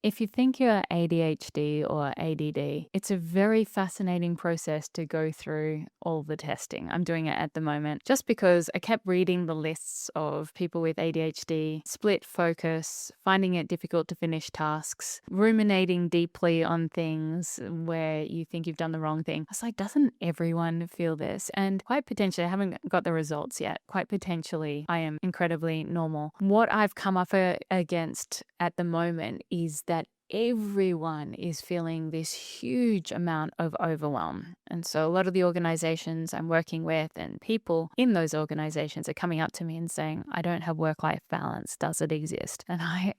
If you think you're ADHD or ADD, it's a very fascinating process to go through all the testing. I'm doing it at the moment just because I kept reading the lists of people with ADHD, split focus, finding it difficult to finish tasks, ruminating deeply on things where you think you've done the wrong thing. I was like, doesn't everyone feel this? And quite potentially, I haven't got the results yet. Quite potentially, I am incredibly normal. What I've come up against at the moment is that everyone is feeling this huge amount of overwhelm. And so a lot of the organizations I'm working with and people in those organizations are coming up to me and saying, I don't have work-life balance. Does it exist? And I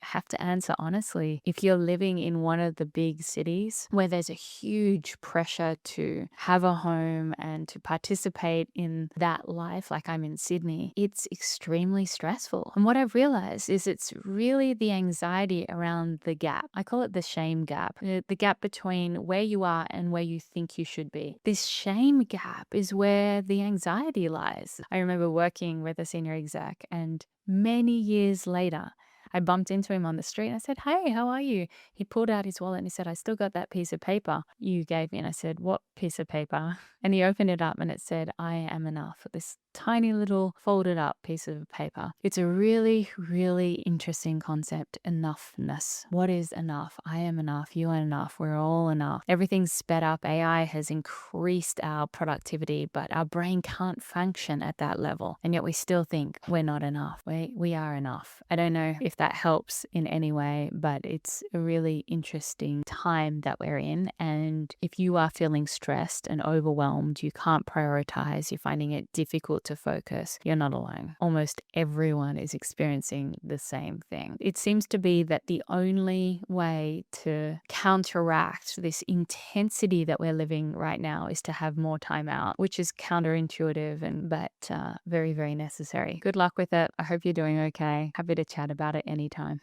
have to answer honestly, if you're living in one of the big cities where there's a huge pressure to have a home and to participate in that life, like I'm in Sydney, it's extremely stressful. And what I've realized is it's really the anxiety around the gap. I call it the shame gap, the gap between where you are and where you think you should be. This shame gap is where the anxiety lies. I remember working with a senior exec, and many years later, I bumped into him on the street and I said, "Hey, how are you?" He pulled out his wallet and he said, "I still got that piece of paper you gave me." And I said, "What piece of paper?" And he opened it up and it said, "I am enough." This tiny little folded up piece of paper. It's a really, really interesting concept, enoughness. What is enough? I am enough. You are enough. We're all enough. Everything's sped up. AI has increased our productivity, but our brain can't function at that level. And yet we still think we're not enough. We are enough. I don't know if that helps in any way, but it's a really interesting time that we're in. And if you are feeling stressed and overwhelmed, you can't prioritize, you're finding it difficult to focus, you're not alone. Almost everyone is experiencing the same thing. It seems to be that the only way to counteract this intensity that we're living right now is to have more time out, which is counterintuitive but very, very necessary. Good luck with it. I hope you're doing okay. Happy to chat about it anytime.